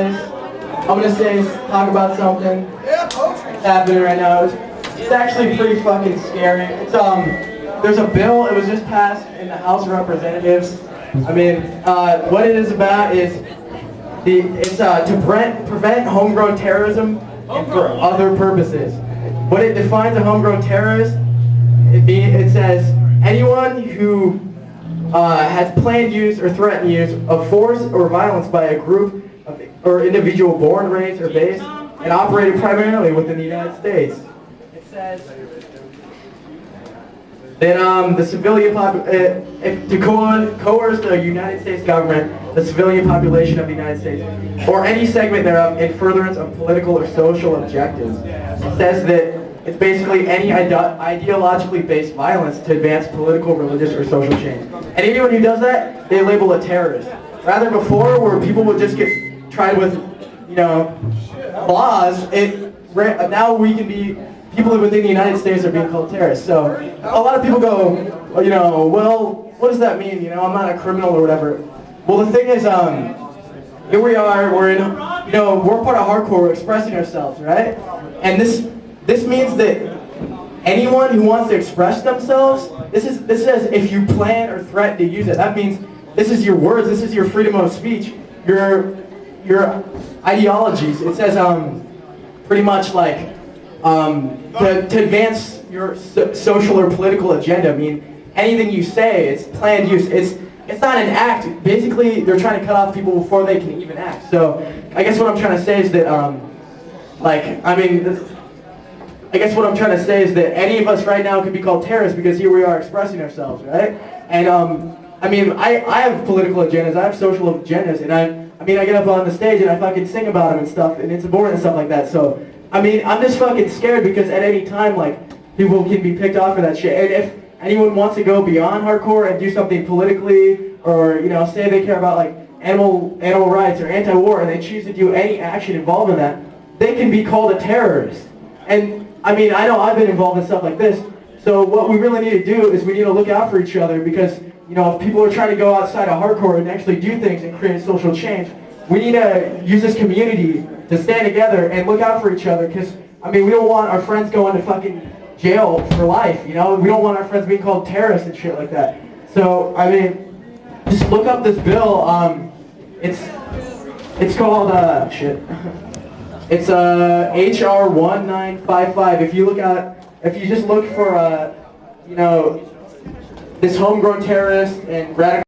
guys. I'm gonna talk about something that's happening right now. It's actually pretty fucking scary. There's a bill. It was just passed in the House of Representatives. I mean, what it is about is to prevent homegrown terrorism and for other purposes. What it defines a homegrown terrorist, it says anyone who has planned use or threatened use of force or violence by a group or individual born, raised, or based and operated primarily within the United States. It says that the civilian to coerce the United States government, the civilian population of the United States, or any segment thereof in furtherance of political or social objectives. It says that it's basically any ideologically based violence to advance political, religious, or social change. And anyone who does that, they label a terrorist. Rather before, where people would just get tried with, laws, now we can be, people within the United States are being called terrorists. So a lot of people go, well, what does that mean? I'm not a criminal or whatever. Well, the thing is, here we are, we're part of hardcore, we're expressing ourselves, right? And this means that anyone who wants to express themselves, this says if you plan or threaten to use it, that means this is your words, this is your freedom of speech, your ideologies. It says pretty much like to advance your social or political agenda. I mean, anything you say, it's planned use. It's not an act. Basically, they're trying to cut off people before they can even act. So I guess what I'm trying to say is that I guess what I'm trying to say is that any of us right now could be called terrorists because here we are expressing ourselves, right? And I have political agendas, I have social agendas, and I get up on the stage and I fucking sing about them and stuff, and it's important and stuff like that. So, I'm just fucking scared because at any time, people can be picked off for that shit. And if anyone wants to go beyond hardcore and do something politically, or, say they care about, animal rights or anti-war, and they choose to do any action involved in that, they can be called a terrorist. And, I know I've been involved in stuff like this, so what we really need to do is we need to look out for each other because, if people are trying to go outside of hardcore and actually do things and create social change, we need to use this community to stand together and look out for each other because, we don't want our friends going to fucking jail for life, We don't want our friends being called terrorists and shit like that. So, just look up this bill. It's called, shit. It's HR 1955. If you just look for, this homegrown terrorist and radical